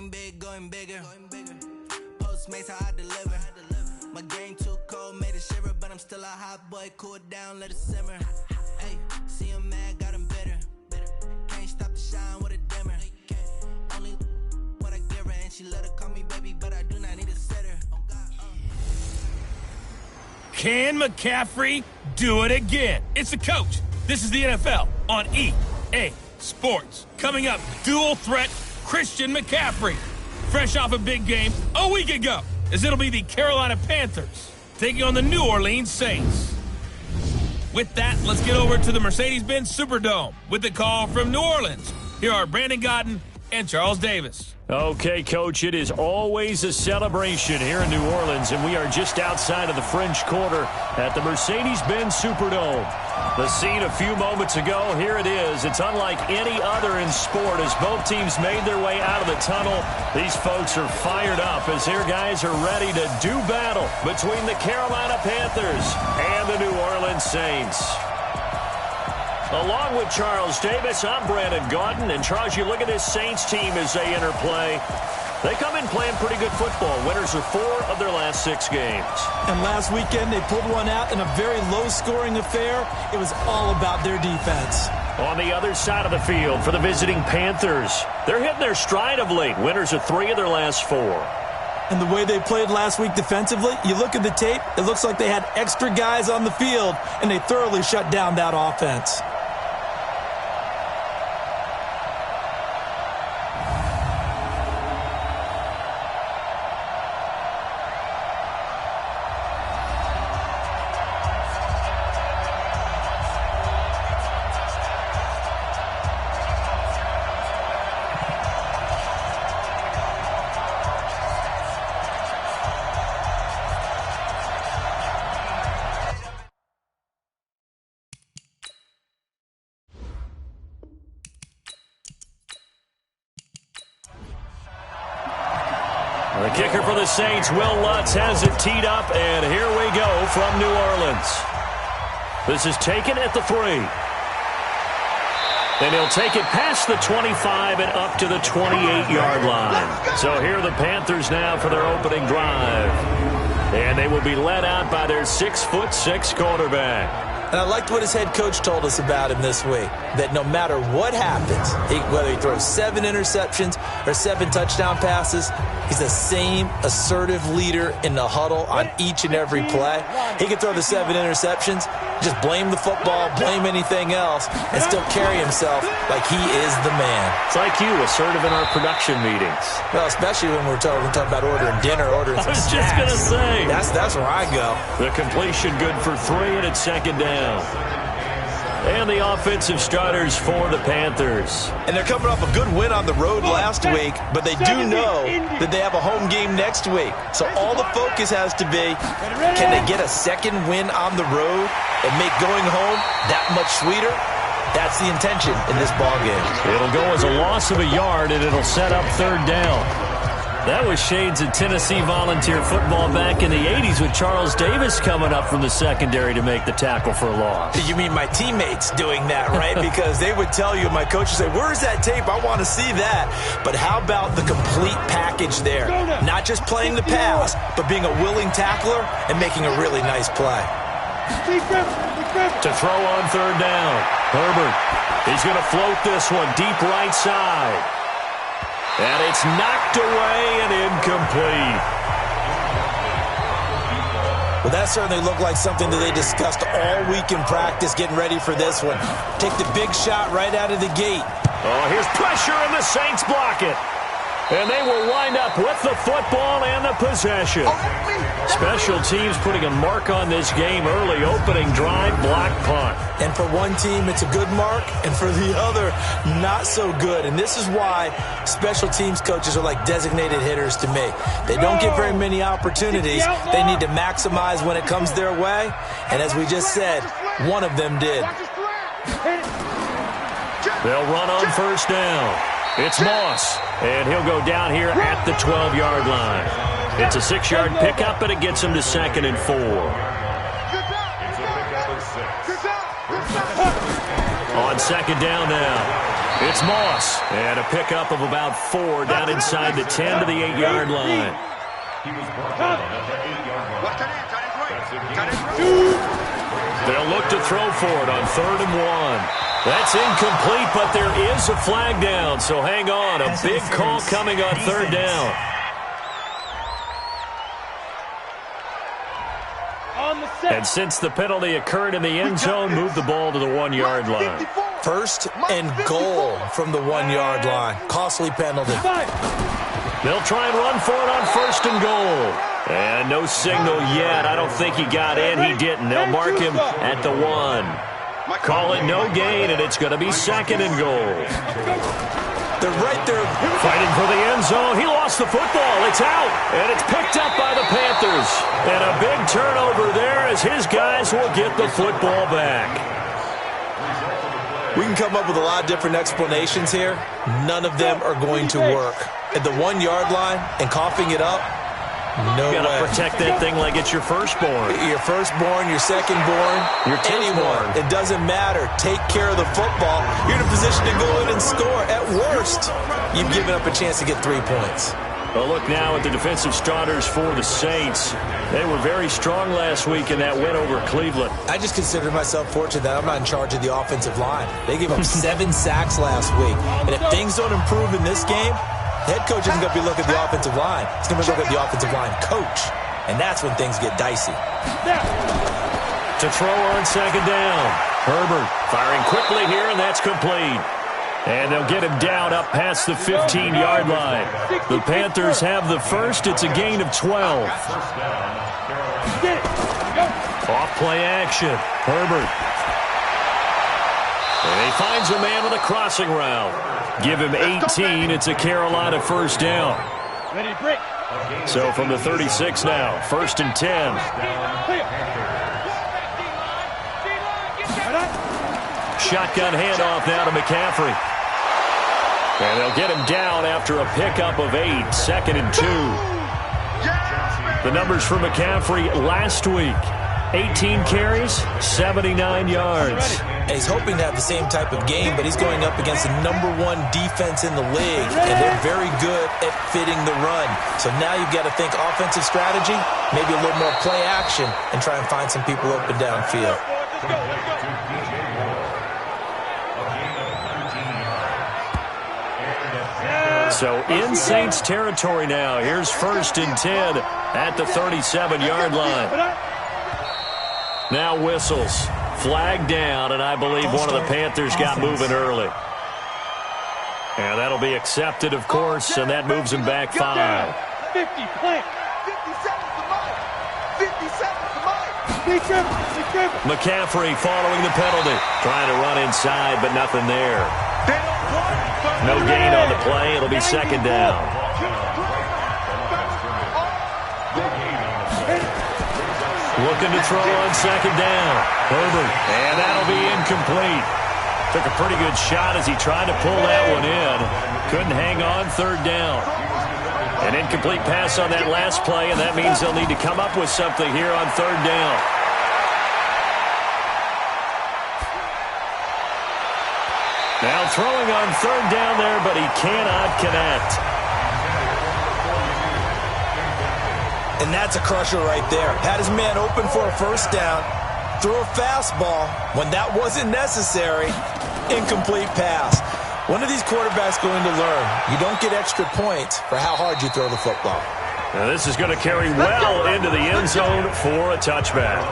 Going big, going bigger. Postmates how I deliver. My game too cold, made it shiver, but I'm still a hot boy. Cool it down, let it simmer. Hey, see him mad, got him bitter. Can't stop the shine with a dimmer. Only what I give her, and she let her call me baby, but I do not need a sitter. Can McCaffrey do it again? It's the coach. This is the NFL on EA Sports. Coming up, dual threat Christian McCaffrey. Fresh off a big game a week ago, as it'll be the Carolina Panthers taking on the New Orleans Saints. With that, let's get over to the Mercedes-Benz Superdome with the call from New Orleans. Here are Brandon Godden and Charles Davis. Okay, Coach, it is always a celebration here in New Orleans, and we are just outside of the French Quarter at the Mercedes-Benz Superdome. The scene a few moments ago, here it is. It's unlike any other in sport as both teams made their way out of the tunnel. These folks are fired up as their guys are ready to do battle between the Carolina Panthers and the New Orleans Saints. Along with Charles Davis, I'm Brandon Gaudin. And Charles, you look at this Saints team as they enter play. They come in playing pretty good football. Winners of 4 of their last 6 games. And last weekend, they pulled one out in a very low-scoring affair. It was all about their defense. On the other side of the field for the visiting Panthers, they're hitting their stride of late. Winners of 3 of their last 4. And the way they played last week defensively, you look at the tape, it looks like they had extra guys on the field, and they thoroughly shut down that offense. The kicker for the Saints, Will Lutz, has it teed up, and here we go from New Orleans. This is taken at the 3. And he'll take it past the 25 and up to the 28-yard line. So here are the Panthers now for their opening drive. And they will be led out by their 6'6" quarterback. And I liked what his head coach told us about him this week, that no matter what happens, whether he throws 7 interceptions or 7 touchdown passes, he's the same assertive leader in the huddle on each and every play. He can throw the 7 interceptions, just blame the football, blame anything else, and still carry himself like he is the man. It's like you, assertive in our production meetings. Well, especially when we're talking about ordering dinner, ordering some snacks. I was just going to say. That's where I go. The completion good for 3, and it's second down. And the offensive starters for the Panthers. And they're coming off a good win on the road last week, but they do know that they have a home game next week. So all the focus has to be, can they get a second win on the road and make going home that much sweeter? That's the intention in this ballgame. It'll go as a loss of a yard, and it'll set up third down. That was shades of Tennessee volunteer football back in the 80s with Charles Davis coming up from the secondary to make the tackle for a loss. You mean my teammates doing that, right? Because they would tell you, my coach would say, where's that tape? I want to see that. But how about the complete package there? Not just playing the pass, but being a willing tackler and making a really nice play. To throw on third down, Herbert. He's going to float this one deep right side. And it's knocked away and incomplete. Well, that certainly looked like something that they discussed all week in practice, getting ready for this one. Take the big shot right out of the gate. Oh, here's pressure, and the Saints block it. And they will wind up with the football and the possession. Special teams putting a mark on this game early. Opening drive, block punt. And for one team, it's a good mark, and for the other, not so good. And this is why special teams coaches are like designated hitters to me. They don't get very many opportunities. They need to maximize when it comes their way. And as we just said, one of them did. They'll run on first down. It's Moss, and he'll go down here at the 12-yard line. It's a 6-yard pickup, and it gets him to 2nd and 4. On on second down now. It's Moss. And a pickup of about 4 down inside the 10 to the 8-yard line. They'll look to throw for it on 3rd and 1. That's incomplete, but there is a flag down. So hang on. A big call coming on 3rd down. And since the penalty occurred in the end zone, move the ball to the 1-yard line. 1st and goal from the 1-yard line. Costly penalty. They'll try and run for it on 1st and goal. And no signal yet. I don't think he got in. He didn't. They'll mark him at the 1. Call it no gain, and it's going to be 2nd and goal. They're right there. Fighting for the end zone. He lost the football. It's out, and it's picked up by the Panthers. And a big turnover there as his guys will get the football back. We can come up with a lot of different explanations here. None of them are going to work. At the 1-yard line and coughing it up, no way. You got to protect that thing like it's your firstborn. Your firstborn, your secondborn, your anyone. It doesn't matter. Take care of the football. You're in a position to go in and score. At worst, you've given up a chance to get 3 points. Well, look now at the defensive starters for the Saints. They were very strong last week in that win over Cleveland. I just consider myself fortunate that I'm not in charge of the offensive line. They gave up 7 sacks last week. And if things don't improve in this game, head coach isn't going to be looking at the offensive line. He's going to be looking at the offensive line coach. And that's when things get dicey. To throw on 2nd down. Herbert firing quickly here, and that's complete. And they'll get him down up past the 15-yard line. The Panthers have the first. It's a gain of 12. Off play action. Herbert. And he finds a man with a crossing route. Give him 18. It's a Carolina 1st down. So from the 36 now, 1st and 10. Shotgun handoff now to McCaffrey. And they'll get him down after a pickup of 8, 2nd and 2. The numbers for McCaffrey last week. 18 carries, 79 yards. And he's hoping to have the same type of game, but he's going up against the #1 defense in the league, and they're very good at fitting the run. So now you've got to think offensive strategy, maybe a little more play action, and try and find some people open downfield. So in Saints territory now. Here's 1st and 10 at the 37-yard line. Now whistles. Flag down, and I believe one of the Panthers got moving early. And that'll be accepted, of course, and that moves him back 5. 50, plant. 57 to Mike. McCaffrey following the penalty. Trying to run inside, but nothing there. No gain on the play. It'll be 2nd down. Looking to throw on 2nd down. Herbert. And that'll be incomplete. Took a pretty good shot as he tried to pull that one in. Couldn't hang on 3rd down. An incomplete pass on that last play, and that means they'll need to come up with something here on 3rd down. Now throwing on 3rd down there, but he cannot connect. And that's a crusher right there. Had his man open for a 1st down, threw a fastball when that wasn't necessary. Incomplete pass. When are these quarterbacks going to learn? You don't get extra points for how hard you throw the football. Now this is going to carry well into the end zone for a touchback.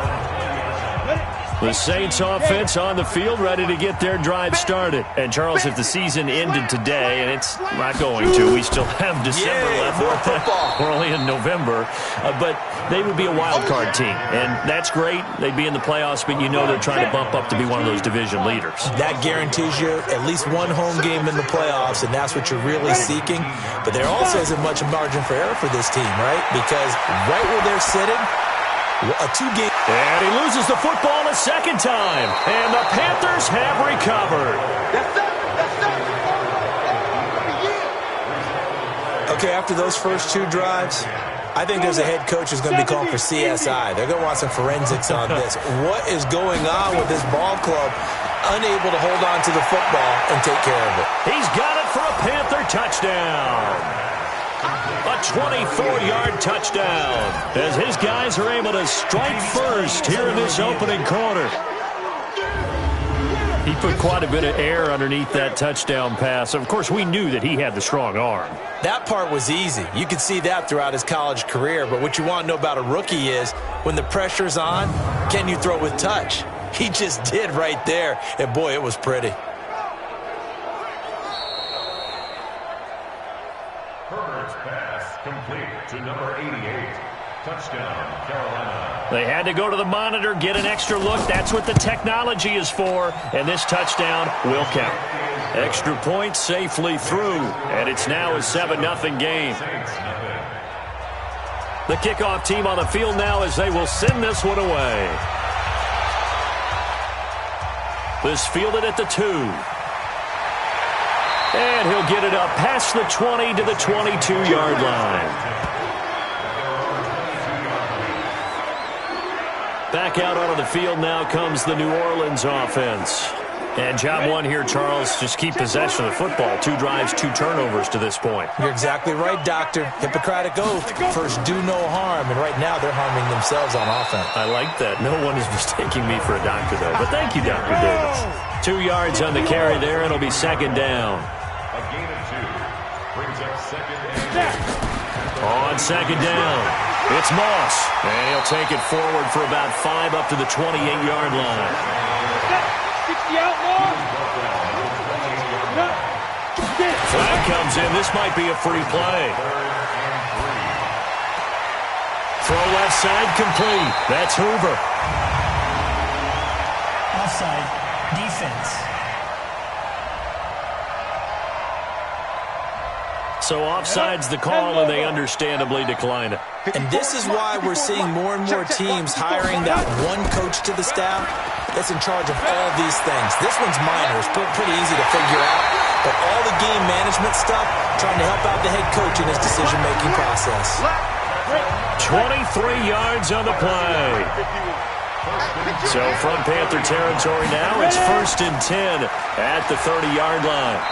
The Saints offense on the field, ready to get their drive started. And, Charles, if the season ended today, and it's not going to, we still have December left. More football. We're only in November. But they would be a wild card team. And that's great. They'd be in the playoffs, but you know they're trying to bump up to be one of those division leaders. That guarantees you at least one home game in the playoffs, and that's what you're really seeking. But there also isn't much margin for error for this team, right? Because right where they're sitting, a 2-game. And he loses the football a 2nd time. And the Panthers have recovered. Okay, after those first 2 drives, I think there's a head coach who's going to be calling for CSI. They're going to want some forensics on this. What is going on with this ball club? unable to hold on to the football and take care of it. He's got it for a Panther touchdown. A 24-yard touchdown as his guys are able to strike first here in this opening quarter. He put quite a bit of air underneath that touchdown pass. Of course, we knew that he had the strong arm. That part was easy. You could see that throughout his college career. But what you want to know about a rookie is when the pressure's on, can you throw with touch? He just did right there. And, boy, it was pretty. Herbert's pass complete to number 88. Touchdown, Carolina. They had to go to the monitor, get an extra look. That's what the technology is for. And this touchdown will count. Extra point safely through. And it's now a 7-0 game. The kickoff team on the field now as they will send this one away. This fielded at the 2. And he'll get it up past the 20 to the 22-yard line. Back out onto the field now comes the New Orleans offense. And job one here, Charles, just keep possession of the football. 2 drives, 2 turnovers to this point. You're exactly right, Doctor. Hippocratic oath. First, do no harm. And right now, they're harming themselves on offense. I like that. No one is mistaking me for a doctor, though. But thank you, Dr. Davis. 2 yards on the carry there. It'll be second down. A gain of 2 brings up second and On second down, it's Moss. And he'll take it forward for about 5 up to the 28-yard line. Flag comes in. This might be a free play. Throw left side complete. That's Hoover. Offside. Defense. So offside's the call, and they understandably decline it. And this is why we're seeing more and more teams hiring that one coach to the staff that's in charge of all these things. This one's minor. It's pretty easy to figure out. But all the game management stuff, trying to help out the head coach in his decision-making process. 23 yards on the play. So from Panther territory now, it's 1st and 10 at the 30-yard line.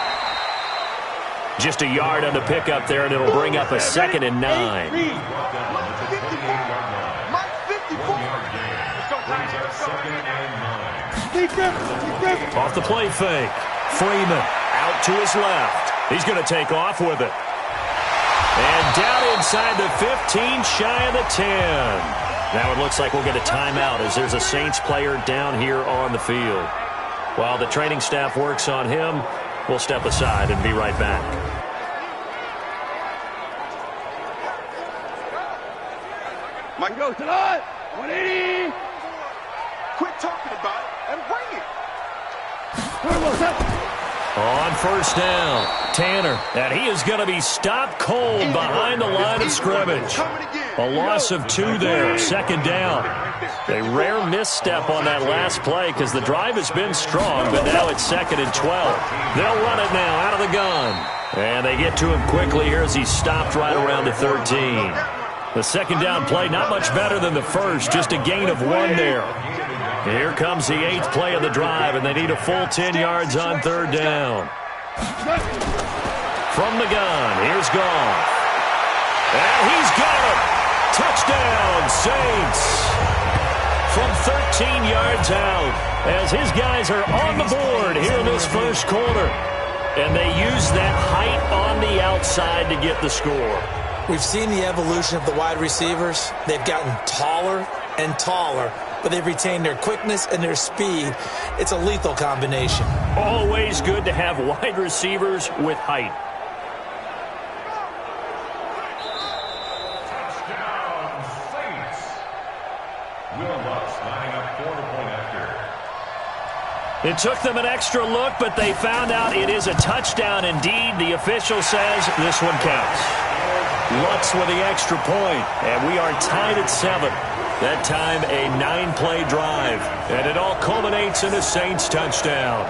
Just a yard on the pickup there, and it'll bring up a 2nd and 9. Off the play fake. Freeman out to his left. He's going to take off with it. And down inside the 15, shy of the 10. Now it looks like we'll get a timeout as there's a Saints player down here on the field. While the training staff works on him, we'll step aside and be right back. Mike goes to the 180. Quit talking about it and bring it. On first down, Tanner, and he is going to be stopped cold behind the line of scrimmage. A loss of 2 there, 2nd down. A rare misstep on that last play because the drive has been strong, but now it's 2nd and 12. They'll run it now out of the gun. And they get to him quickly here as he's stopped right around the 13. The 2nd down play, not much better than the first, just a gain of 1 there. Here comes the 8th play of the drive, and they need a full 10 yards on 3rd down. From the gun, here's Goff. And he's got it. Touchdown, Saints. From 13 yards out, as his guys are on the board here in this first quarter. And they use that height on the outside to get the score. We've seen the evolution of the wide receivers. They've gotten taller and taller, but they've retained their quickness and their speed. It's a lethal combination. Always good to have wide receivers with height. touchdown, Saints. Wilmots lining up for the point after. It took them an extra look, but they found out it is a touchdown indeed. The official says this one counts. Lutz with the extra point, and we are tied at 7. That time a 9-play drive, and it all culminates in a Saints touchdown.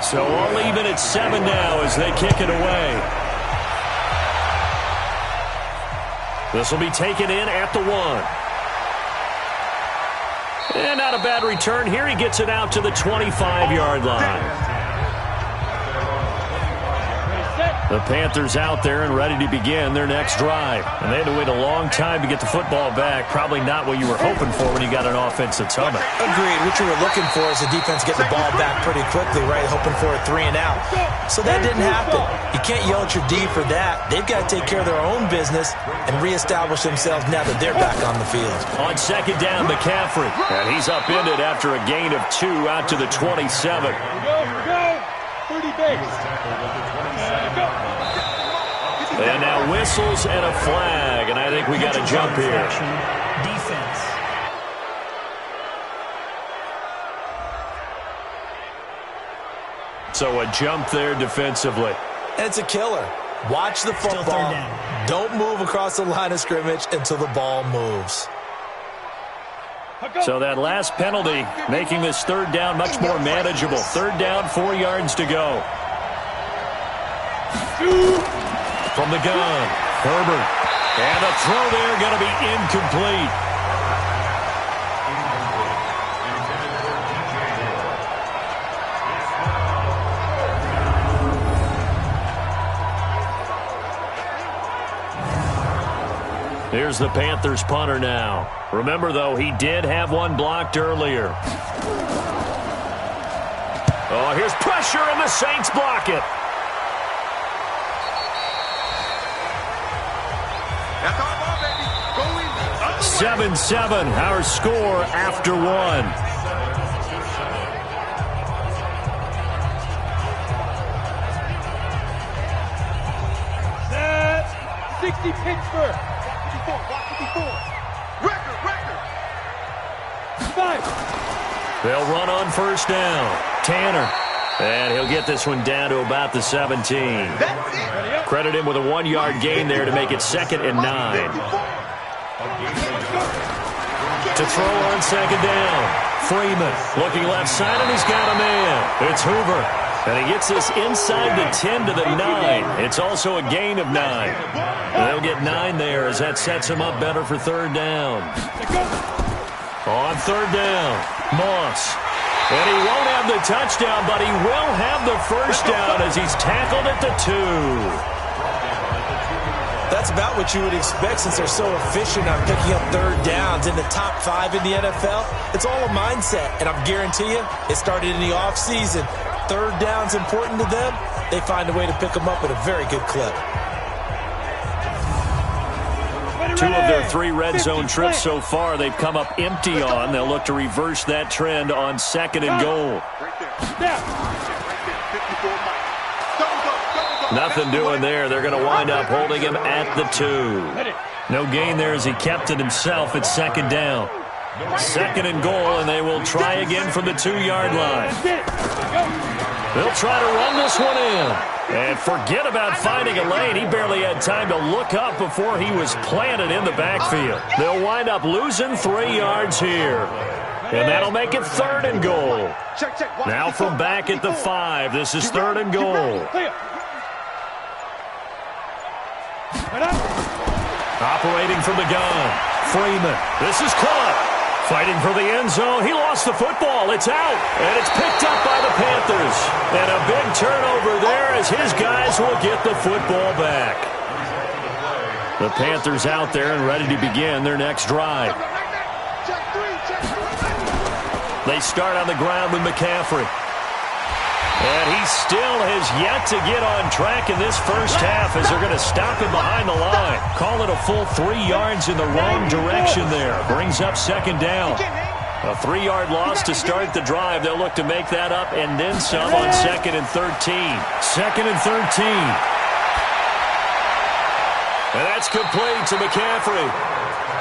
So all even at 7 now as they kick it away. This will be taken in at the 1. And not a bad return here. He gets it out to the 25-yard line. The Panthers out there and ready to begin their next drive. And they had to wait a long time to get the football back. Probably not what you were hoping for when you got an offense that's humming. Agreed. What you were looking for is the defense get the ball back pretty quickly, right? Hoping for a 3 and out. So that didn't happen. You can't yell at your D for that. They've got to take care of their own business and reestablish themselves now that they're back on the field. On second down, McCaffrey. And he's upended after a gain of 2 out to the 27. Go. 30 base. And now whistles and a flag, and I think we got a jump here. Defense. So a jump there defensively. And it's a killer. Watch the football. Don't move across the line of scrimmage until the ball moves. So that last penalty making this third down much more manageable. Third down, 4 yards to go. From the gun, Herbert. And the throw there going to be incomplete. Here's the Panthers punter now. Remember, though, he did have one blocked earlier. Oh, here's pressure, and the Saints block it. 7-7, our score after 1. Set. 60 Pittsburgh. 54. Record. 5. They'll run on first down. Tanner. And he'll get this one down to about the 17. Credit him with a 1-yard gain there to make it 2nd and 9. To throw on second down. Freeman looking left side, and he's got a man. It's Hoover. And he gets this inside the 10 to the 9. It's also a gain of 9. And they'll get 9 there as that sets him up better for third down. On third down, Moss. And he won't have the touchdown, but he will have the first down as he's tackled at the 2. That's about what you would expect since they're so efficient on picking up third downs. In the top 5 in the NFL, it's all a mindset. And I guarantee you, it started in the offseason. Third down's important to them. They find a way to pick them up at a very good clip. 2 of their 3 red zone trips so far, they've come up empty on. They'll look to reverse that trend on second and goal. Nothing doing there. They're going to wind up holding him at the 2. No gain there as he kept it himself at second down. Second and goal, and they will try again from the 2-yard line. They'll try to run this one in. And forget about finding a lane. He barely had time to look up before he was planted in the backfield. They'll wind up losing 3 yards here. And that'll make it 3rd and goal. Now from back at the 5, this is 3rd and goal. Operating from the gun, Freeman. This is caught. Fighting for the end zone. He lost the football. It's out. And it's picked up by the Panthers. And a big turnover there as his guys will get the football back. The Panthers out there and ready to begin their next drive. They start on the ground with McCaffrey. And he still has yet to get on track in this first half as they're going to stop him behind the line. Call it a full 3 yards in the wrong direction there. Brings up second down. A 3-yard loss to start the drive. They'll look to make that up and then some on 2nd and 13. 2nd and 13. And that's complete to McCaffrey.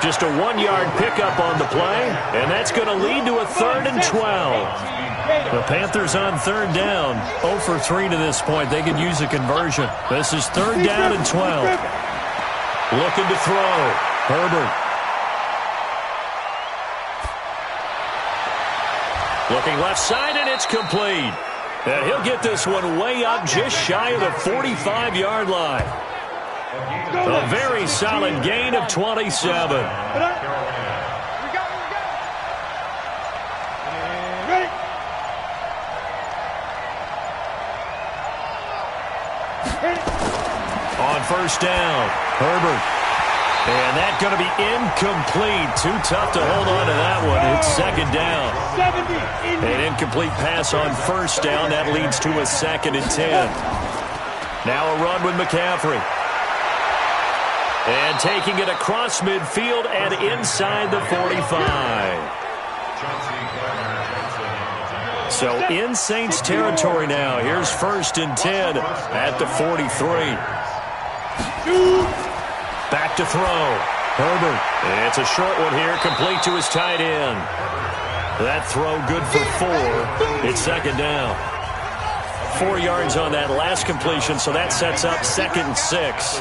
Just a 1-yard pickup on the play, and that's going to lead to a 3rd and 12. The Panthers on third down, 0 for 3 to this point. They could use a conversion. This is 3rd down and 12. Looking to throw. Herbert. Looking left side, and it's complete. And he'll get this one way up just shy of the 45-yard line. A very solid gain of 27. On first down, Herbert. And that's going to be incomplete. Too tough to hold on to that one. It's second down. An incomplete pass on first down. That leads to a 2nd and 10. Now a run with McCaffrey. And taking it across midfield and inside the 45. So in Saints territory now. Here's 1st and 10 at the 43. Back to throw. Herbert. It's a short one here, complete to his tight end. That throw good for 4. It's second down. 4 yards on that last completion, so that sets up 2nd and 6.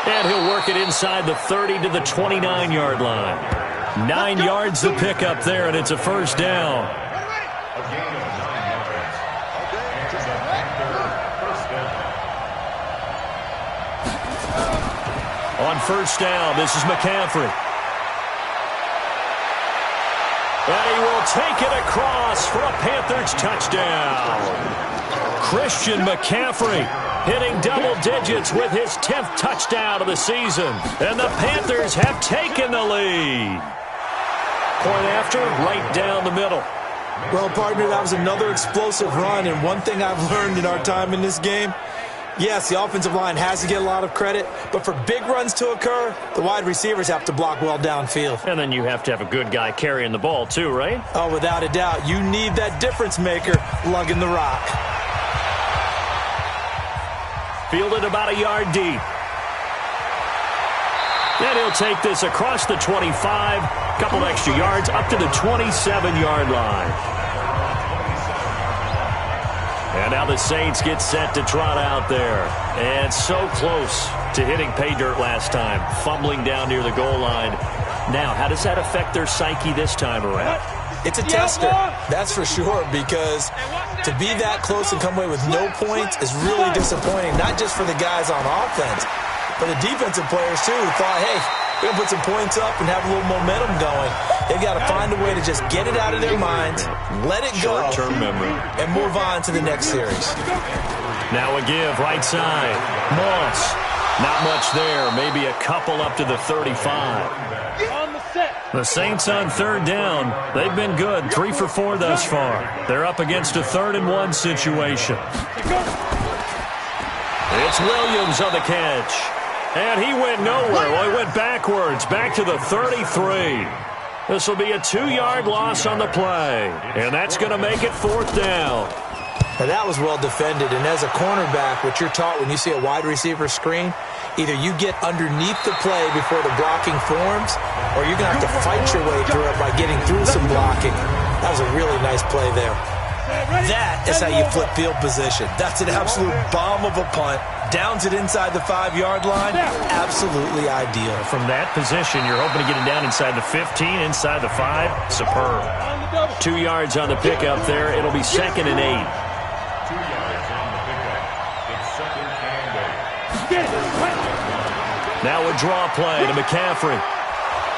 And he'll work it inside the 30 to the 29-yard line. 9 yards to pick up there, and it's a first down. On first down, this is McCaffrey. And he will take it across for a Panthers touchdown. Christian McCaffrey hitting double digits with his 10th touchdown of the season. And the Panthers have taken the lead. Point after, right down the middle. Well, partner, that was another explosive run. And one thing I've learned in our time in this game, yes, the offensive line has to get a lot of credit, but for big runs to occur, the wide receivers have to block well downfield. And then you have to have a good guy carrying the ball too, right? Oh, without a doubt. You need that difference maker lugging the rock. Fielded about a yard deep. And he'll take this across the 25, couple extra yards, up to the 27-yard line. And now the Saints get set to trot out there. And so close to hitting pay dirt last time, fumbling down near the goal line. Now, how does that affect their psyche this time around? It's a tester, that's for sure, because to be that close and come away with no points is really disappointing, not just for the guys on offense, but the defensive players, too, who thought, hey, we're going to put some points up and have a little momentum going. They've got to find a way to just get it out of their minds, let it go, short-term memory, and move on to the next series. Now a give, right side. Moss. Not much there. Maybe a couple up to the 35. The Saints on third down. They've been good. 3 for 4 thus far. They're up against a 3rd and 1 situation. It's Williams on the catch. And he went nowhere. Well, he went backwards, back to the 33. This will be a 2-yard loss on the play. And that's going to make it 4th down. Now, that was well defended. And as a cornerback, what you're taught when you see a wide receiver screen, either you get underneath the play before the blocking forms, or you're going to have to fight your way through it by getting through some blocking. That was a really nice play there. That is how you flip field position. That's an absolute bomb of a punt. Downs it inside the 5-yard line. Absolutely ideal. From that position, you're hoping to get it down inside the 15, inside the 5. Superb. 2 yards on the pickup there. It'll be 2nd and 8. 2 yards on the pickup. It's 2nd and 8. Now a draw play to McCaffrey.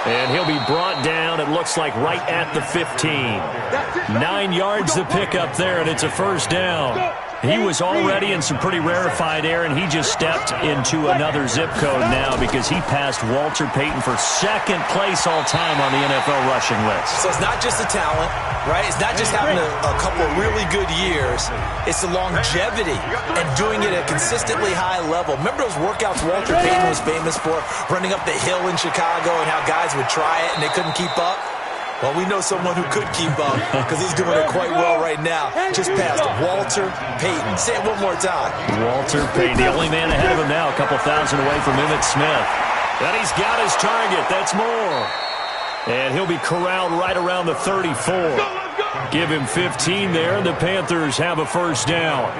And he'll be brought down, it looks like, right at the 15. 9 yards to pick up there, and it's a first down. He was already in some pretty rarefied air, and he just stepped into another zip code now because he passed Walter Payton for 2nd place all-time on the NFL rushing list. So it's not just the talent, right? It's not just having a couple of really good years. It's the longevity and doing it at a consistently high level. Remember those workouts Walter Payton was famous for, running up the hill in Chicago and how guys would try it and they couldn't keep up? Well, we know someone who could keep up because he's doing it quite well right now. Just past Walter Payton. Say it one more time. Walter Payton, the only man ahead of him now, a couple thousand away from Emmitt Smith. And he's got his target. That's more. And he'll be corralled right around the 34. Give him 15 there, and the Panthers have a first down.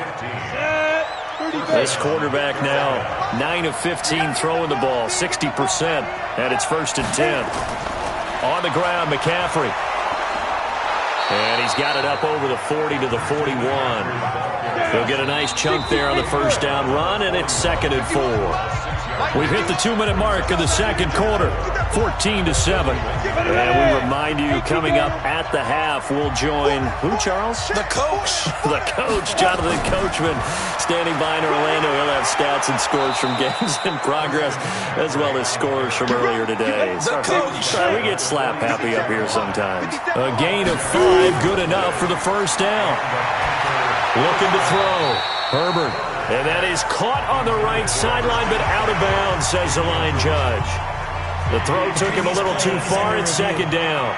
This quarterback now, 9 of 15 throwing the ball, 60%, and it's 1st and 10. On the ground, McCaffrey. And he's got it up over the 40 to the 41. He'll get a nice chunk there on the first down run, and it's 2nd and 4. We've hit the 2-minute mark of the second quarter, 14-7. And we remind you, coming up at the half, we'll join who, Charles? The coach. The coach, Jonathan Coachman, standing by in Orlando. He'll have stats and scores from games in progress, as well as scores from earlier today. The coach. We get slap happy up here sometimes. A gain of 5, good enough for the first down. Looking to throw. Herbert. And that is caught on the right sideline, but out of bounds, says the line judge. The throw took him a little too far. It's second down.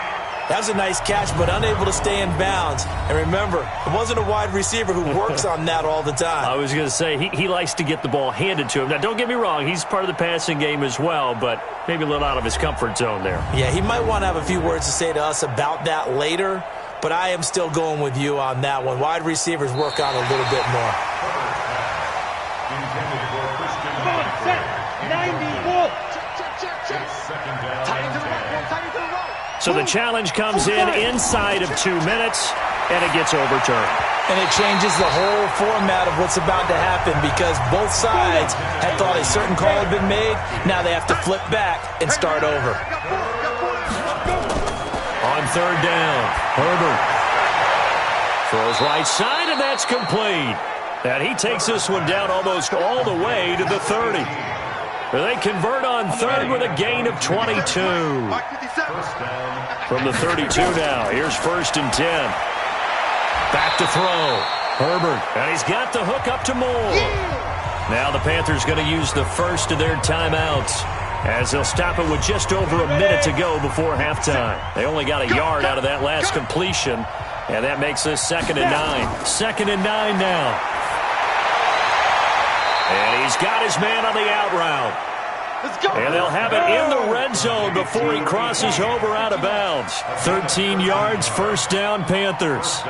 That was a nice catch, but unable to stay in bounds. And remember, it wasn't a wide receiver who works on that all the time. I was going to say, he likes to get the ball handed to him. Now, don't get me wrong, he's part of the passing game as well, but maybe a little out of his comfort zone there. Yeah, he might want to have a few words to say to us about that later, but I am still going with you on that one. Wide receivers work on a little bit more. Come on, set. 90, ball. So the challenge comes in inside of 2 minutes, and it gets overturned. And it changes the whole format of what's about to happen because both sides had thought a certain call had been made. Now they have to flip back and start over. On third down, Herbert throws right side, and that's complete. And he takes this one down almost all the way to the 30. They convert on third with a gain of 22. From the 32 now, here's 1st and 10. Back to throw. Herbert, and he's got the hook up to Moore. Now the Panthers going to use the first of their timeouts as they'll stop it with just over a minute to go before halftime. They only got a yard out of that last completion, and that makes this 2nd and 9. 2nd and 9 now. And he's got his man on the out route. And they'll have it in the red zone before he crosses over out of bounds. 13 yards, first down, Panthers.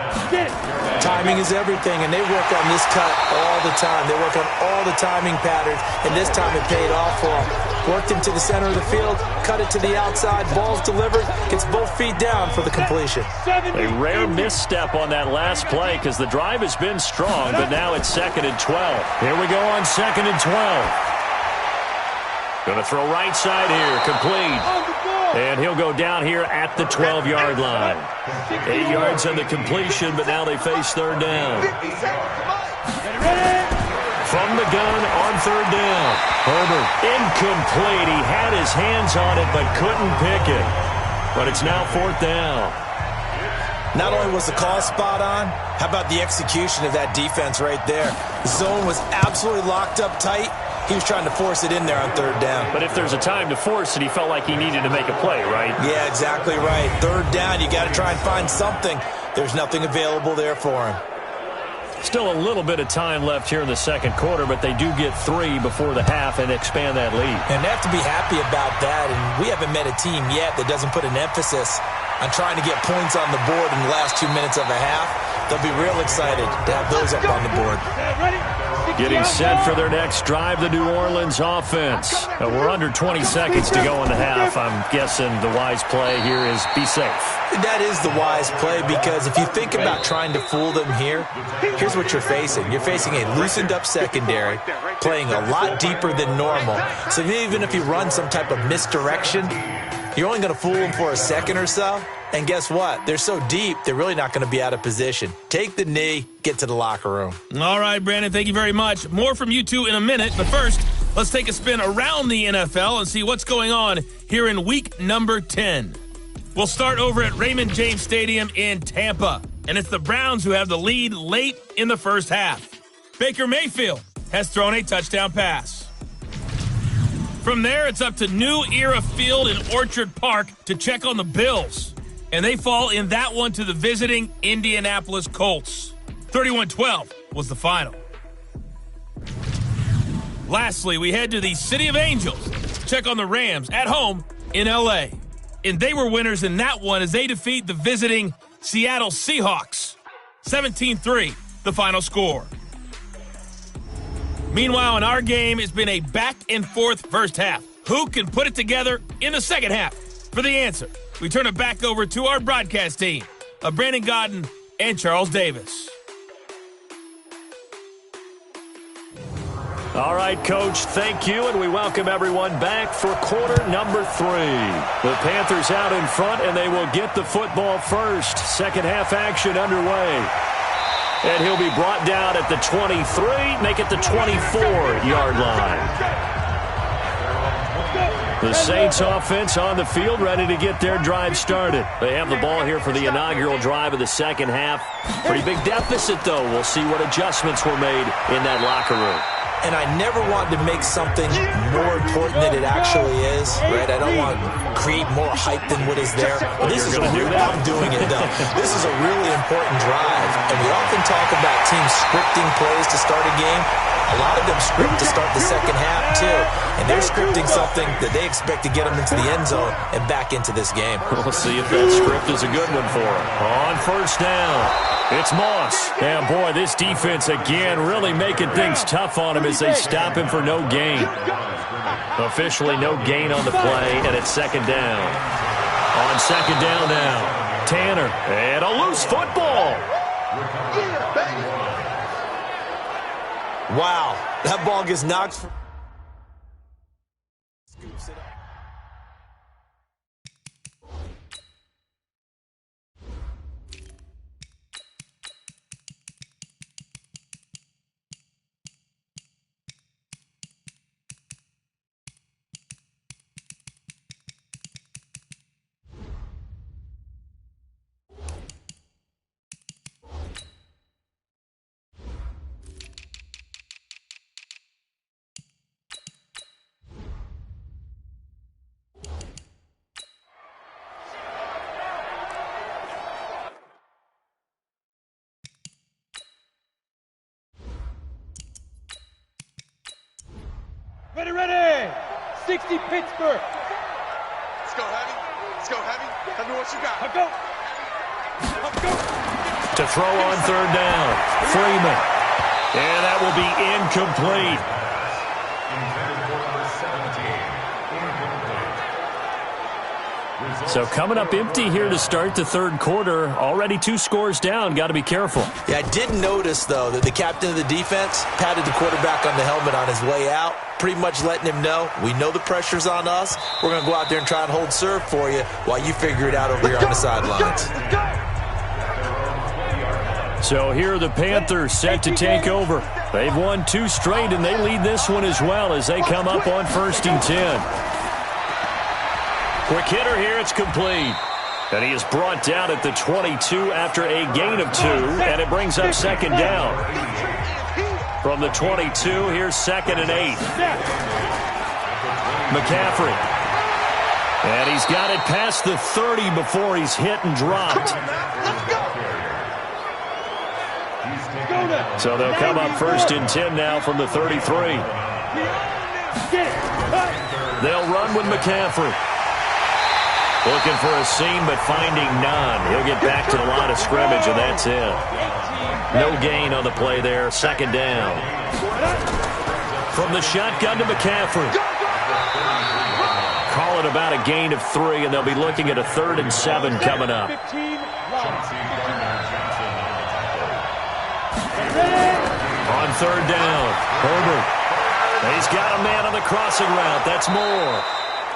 Timing is everything, and they work on this cut all the time. They work on all the timing patterns, and this time it paid off for them. Worked him to the center of the field, cut it to the outside, ball's delivered, gets both feet down for the completion. A rare misstep on that last play because the drive has been strong, but now it's 2nd and 12. Here we go on 2nd and 12. Going to throw right side here, complete. And he'll go down here at the 12-yard line. 8 yards on the completion, but now they face third down. From the gun on third down. Herbert, incomplete. He had his hands on it, but couldn't pick it. But it's now 4th down. Not only was the call spot on, how about the execution of that defense right there? The zone was absolutely locked up tight. He was trying to force it in there on third down. But if there's a time to force it, he felt like he needed to make a play, right? Yeah, exactly right. Third down, you got to try and find something. There's nothing available there for him. Still a little bit of time left here in the second quarter, but they do get 3 before the half and expand that lead. And they have to be happy about that, and we haven't met a team yet that doesn't put an emphasis on trying to get points on the board in the last 2 minutes of a half. They'll be real excited to have those up on the board. Getting set for their next drive, the New Orleans offense. We're under 20 seconds to go in the half. I'm guessing the wise play here is be safe. That is the wise play because if you think about trying to fool them here, here's what you're facing. You're facing a loosened up secondary, playing a lot deeper than normal. So even if you run some type of misdirection, you're only going to fool them for a second or so. And guess what? They're so deep, they're really not going to be out of position. Take the knee, get to the locker room. All right, Brandon, thank you very much. More from you two in a minute. But first, let's take a spin around the NFL and see what's going on here in week number 10. We'll start over at Raymond James Stadium in Tampa. And it's the Browns who have the lead late in the first half. Baker Mayfield has thrown a touchdown pass. From there, it's up to New Era Field in Orchard Park to check on the Bills. And they fall in that one to the visiting Indianapolis Colts. 31-12 was the final. Lastly, we head to the City of Angels to check on the Rams at home in L.A. And they were winners in that one as they defeat the visiting Seattle Seahawks. 17-3, the final score. Meanwhile, in our game, it's been a back-and-forth first half. Who can put it together in the second half? For the answer, we turn it back over to our broadcast team of Brandon Godden and Charles Davis. All right, Coach, thank you, and we welcome everyone back for quarter number 3. The Panthers out in front, and they will get the football first. Second half action underway. And he'll be brought down at the 23, make it the 24-yard line. The Saints offense on the field, ready to get their drive started. They have the ball here for the inaugural drive of the second half. Pretty big deficit, though. We'll see what adjustments were made in that locker room. And I never want to make something more important than it actually is, right? I don't want to create more hype than what is there. But this is I'm doing it, though. This is a really important drive. And we often talk about teams scripting plays to start a game. A lot of them script to start the second half, too. And they're scripting something that they expect to get them into the end zone and back into this game. We'll see if that script is a good one for them. On first down, it's Moss. And, boy, this defense, again, really making things tough on him as they stop him for no gain. Officially no gain on the play, and it's second down. On second down now, Tanner. And a loose football. Wow, that ball gets knocked from... Scoops it up. Ready! 60 Pittsburgh! Let's go, Heavy. Let's go, Heavy. Tell me what you got. Let's go! Let's go! To throw on third down, Freeman. And that will be incomplete. So coming up empty here to start the third quarter. Already 2 scores down. Got to be careful. Yeah, I did notice, though, that the captain of the defense patted the quarterback on the helmet on his way out, pretty much letting him know, we know the pressure's on us. We're going to go out there and try and hold serve for you while you figure it out over here on the sidelines. So here are the Panthers set to take over. They've won 2 straight, and they lead this one as well as they come up on 1st and 10. Quick hitter here, it's complete. And he is brought down at the 22 after a gain of 2, and it brings up second down. From the 22, here's 2nd and 8. McCaffrey. And he's got it past the 30 before he's hit and dropped. So they'll come up 1st and 10 now from the 33. They'll run with McCaffrey. Looking for a seam, but finding none. He'll get back to the line of scrimmage, and that's it. No gain on the play there. 2nd down. From the shotgun to McCaffrey. Call it about a gain of 3, and they'll be looking at a 3rd and 7 coming up. On 3rd down, Herbert. He's got a man on the crossing route. That's Moore.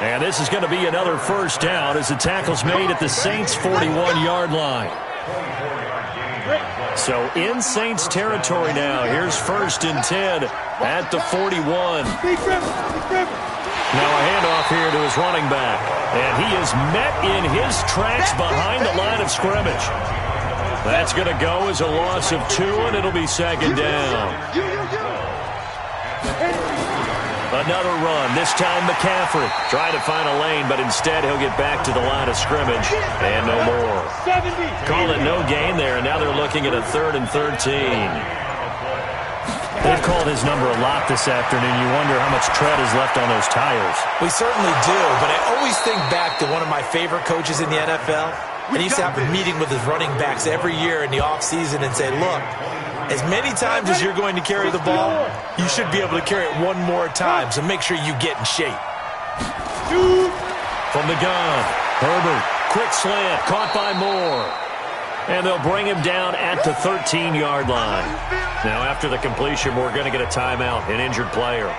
And this is going to be another 1st down as the tackle's made at the Saints' 41-yard line. So in Saints territory now. Here's 1st and 10 at the 41. Now a handoff here to his running back. And he is met in his tracks behind the line of scrimmage. That's going to go as a loss of 2, and it'll be 2nd down. Another run, this time McCaffrey. Trying to find a lane, but instead he'll get back to the line of scrimmage. And no more. Call it no gain there, and now they're looking at a 3rd and 13. They've called his number a lot this afternoon. You wonder how much tread is left on those tires. We certainly do, but I always think back to one of my favorite coaches in the NFL. And he used to have a meeting with his running backs every year in the offseason and say, look, as many times as you're going to carry the ball, you should be able to carry it one more time, so make sure you get in shape. From the gun, Herbert, quick slant, caught by Moore. And they'll bring him down at the 13-yard line. Now, after the completion, we're going to get a timeout, an injured player.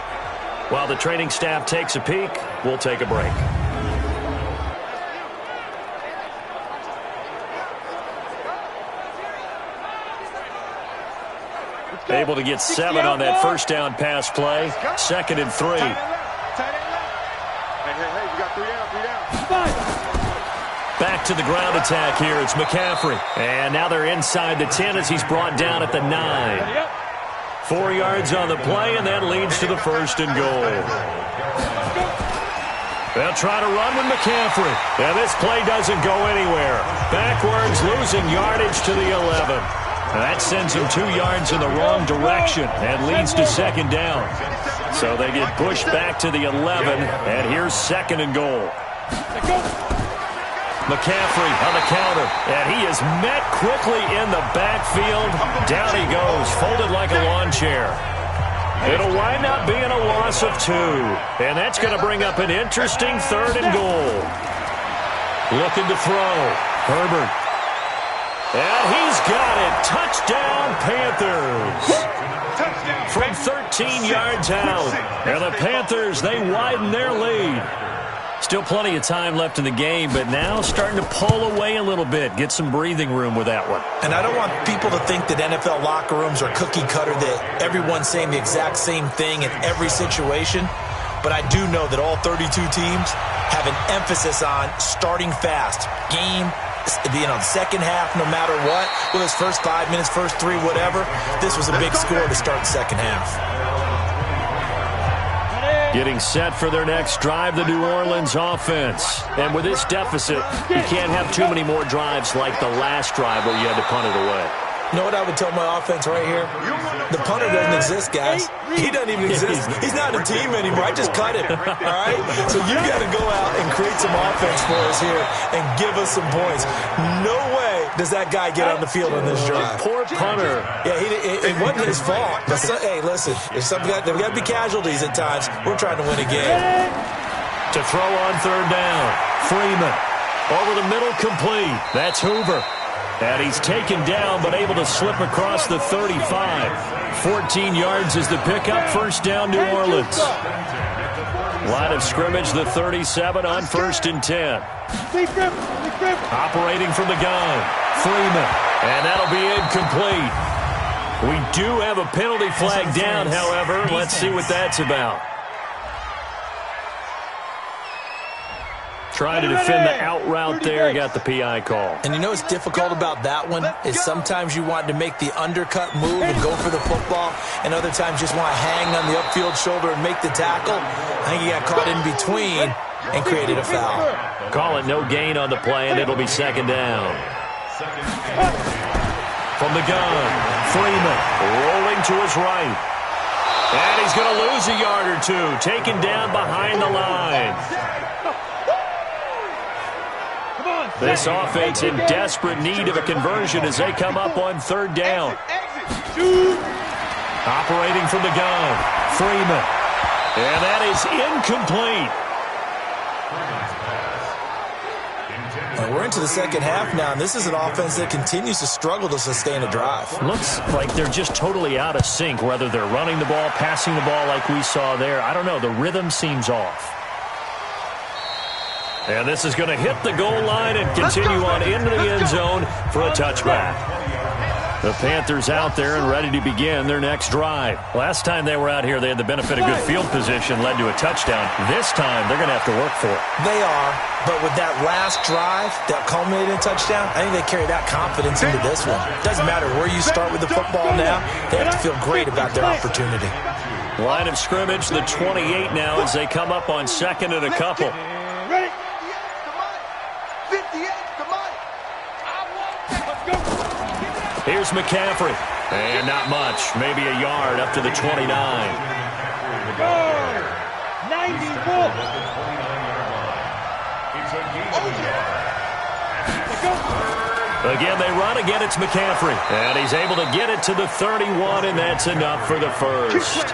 While the training staff takes a peek, we'll take a break. Able to get 7 on that first down pass play. 2nd and 3. Hey, we got 3 down. Back to the ground attack here. It's McCaffrey. And now they're inside the 10 as he's brought down at the 9. 4 yards on the play, and that leads to the 1st and goal. They'll try to run with McCaffrey. And this play doesn't go anywhere. Backwards, losing yardage to the 11. That sends him 2 yards in the wrong direction and leads to 2nd down. So they get pushed back to the 11, and here's 2nd and goal. McCaffrey on the counter, and he is met quickly in the backfield. Down he goes, folded like a lawn chair. It'll wind up being a loss of 2, and that's going to bring up an interesting 3rd and goal. Looking to throw. Herbert. And he's got it. Touchdown, Panthers. From 13 yards out. And the Panthers, they widen their lead. Still plenty of time left in the game, but now starting to pull away a little bit. Get some breathing room with that one. And I don't want people to think that NFL locker rooms are cookie cutter, that everyone's saying the exact same thing in every situation. But I do know that all 32 teams have an emphasis on starting fast. Game, the second half, no matter what, whether it's first 5 minutes, first 3, whatever, this was a big score to start the second half. Getting set for their next drive, the New Orleans offense. And with this deficit, you can't have too many more drives like the last drive where you had to punt it away. You know what I would tell my offense right here? The punter doesn't exist, guys. He doesn't even exist. He's not a team anymore. I just cut him, all right? So you got to go out and create some offense for us here and give us some points. No way does that guy get on the field on this drive. Poor punter. Yeah, it wasn't his fault. But hey, listen, there's got to be casualties at times. We're trying to win a game. To throw on 3rd down, Freeman. Over the middle, complete. That's Hoover. And he's taken down, but able to slip across the 35. 14 yards is the pickup. 1st down, New Orleans. Line of scrimmage, the 37 on 1st and 10. Operating from the gun, Freeman. And that'll be incomplete. We do have a penalty flag down, however. Let's see what that's about. Trying to defend the out route there, got the PI call. And you know what's difficult about that one is sometimes you want to make the undercut move and go for the football, and other times just want to hang on the upfield shoulder and make the tackle. I think he got caught in between and created a foul. Call it no gain on the play, and it'll be 2nd down. From the gun, Freeman rolling to his right. And he's going to lose a yard or 2, taken down behind the line. This offense in desperate need of a conversion as they come up on 3rd down. Operating from the gun, Freeman. And that is incomplete. And we're into the second half now, and this is an offense that continues to struggle to sustain a drive. Looks like they're just totally out of sync, whether they're running the ball, passing the ball like we saw there. I don't know. The rhythm seems off. And this is going to hit the goal line and continue on into the end zone for a touchback. The Panthers out there and ready to begin their next drive. Last time they were out here, they had the benefit of good field position, led to a touchdown. This time, they're going to have to work for it. They are, but with that last drive that culminated in a touchdown, I think they carry that confidence into this one. Doesn't matter where you start with the football now, they have to feel great about their opportunity. Line of scrimmage, the 28 now as they come up on 2nd and a couple. Here's McCaffrey. And not much. Maybe a yard up to the 29. 94. Again, they run. Again, it's McCaffrey. And he's able to get it to the 31, and that's enough for the 1st.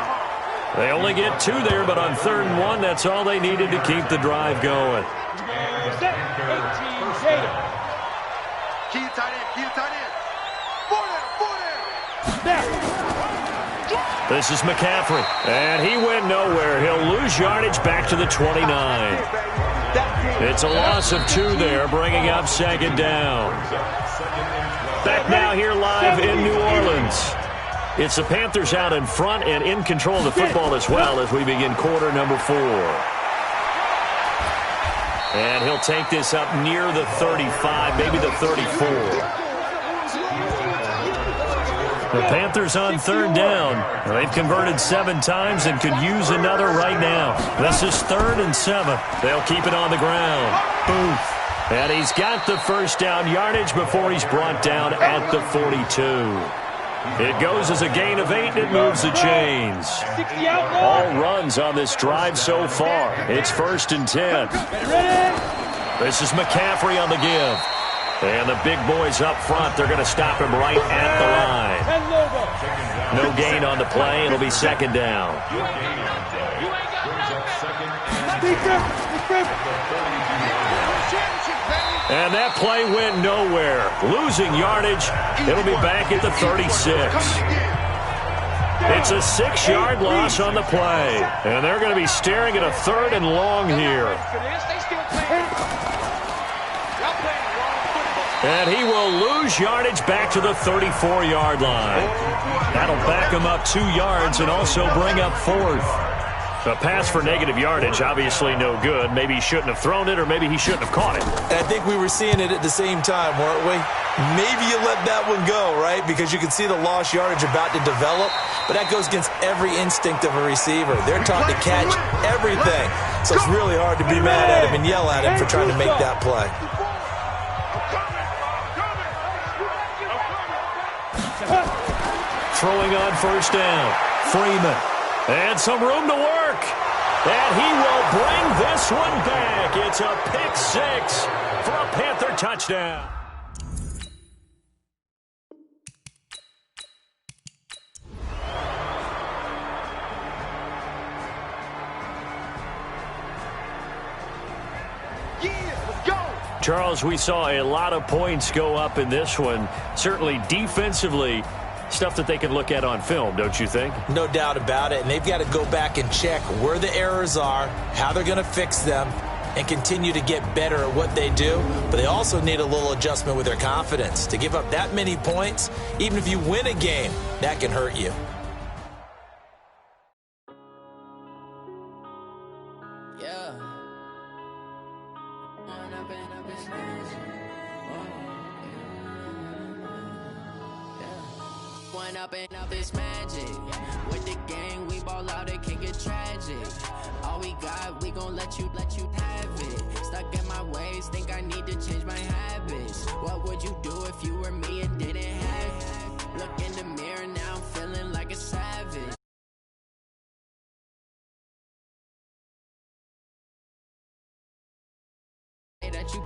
They only get 2 there, but on 3rd and 1, that's all they needed to keep the drive going. Key to tight end. Key to tight end. Four down. This is McCaffrey, and he went nowhere. He'll lose yardage back to the 29. It's a loss of 2 there, bringing up second down. Back now here live in New Orleans. It's the Panthers out in front and in control of the football as well as we begin quarter number 4. And he'll take this up near the 35, maybe the 34. The Panthers on third down. They've converted 7 times and could use another right now. This is 3rd and 7. They'll keep it on the ground. Booth. And he's got the first down yardage before he's brought down at the 42. It goes as a gain of 8, and it moves the chains. All runs on this drive so far. It's 1st and 10. This is McCaffrey on the give. And the big boys up front, they're going to stop him right at the line. No gain on the play. It'll be second down. And that play went nowhere. Losing yardage. It'll be back at the 36. It's a 6-yard loss on the play. And they're going to be staring at a 3rd and long here. And he will lose yardage back to the 34-yard line. That'll back him up 2 yards and also bring up 4th. A pass for negative yardage, obviously no good. Maybe he shouldn't have thrown it, or maybe he shouldn't have caught it. I think we were seeing it at the same time, weren't we? Maybe you let that one go, right? Because you can see the lost yardage about to develop. But that goes against every instinct of a receiver. They're taught to catch everything. So it's really hard to be mad at him and yell at him for trying to make that play. Throwing on first down. Freeman. And some room to work. And he will bring this one back. It's a pick 6 for a Panther touchdown. Charles, we saw a lot of points go up in this one. Certainly defensively, stuff that they can look at on film, don't you think? No doubt about it. And they've got to go back and check where the errors are, how they're going to fix them, and continue to get better at what they do. But they also need a little adjustment with their confidence. To give up that many points, even if you win a game, that can hurt you. Up is magic. With the gang, we ball out, it can get tragic. All we got, we gon' let you have it. Stuck in my ways, think I need to change my habits. What would you do if you were me and didn't have it? Look in the mirror, now I'm feeling like a savage. That you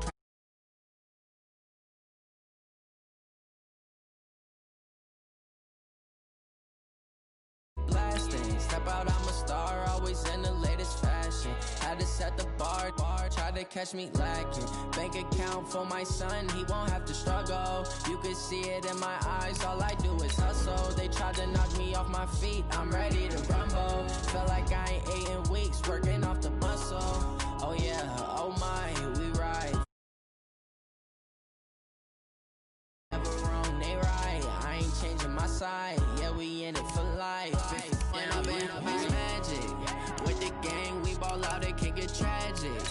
blasting, step out, I'm a star, always in the latest fashion. Had to set the bar, try to catch me lacking. Bank account for my son, he won't have to struggle. You can see it in my eyes, all I do is hustle. They tried to knock me off my feet, I'm ready to rumble. Feel like I ain't ate in weeks, working off the muscle. Oh yeah, oh my, we ride. Never wrong, they right, I ain't changing my side. Yeah, we in it for life. When I've been up is magic. With the gang, we ball out, it can get tragic.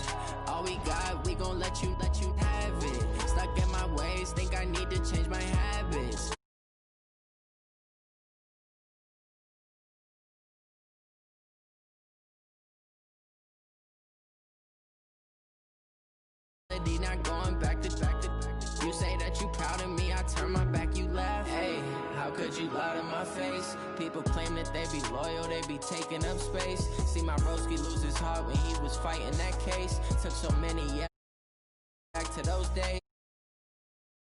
All we got, we gon' let you have it. Stuck in my ways, think I need to change my habits. Not going back to you say that you proud of me, I turn my back, you laugh. Hey, how could you lie to my face? People claim that they be loyal, they be taking up space. See my broski lose his heart when he was fighting that case. Took so many years back to those days.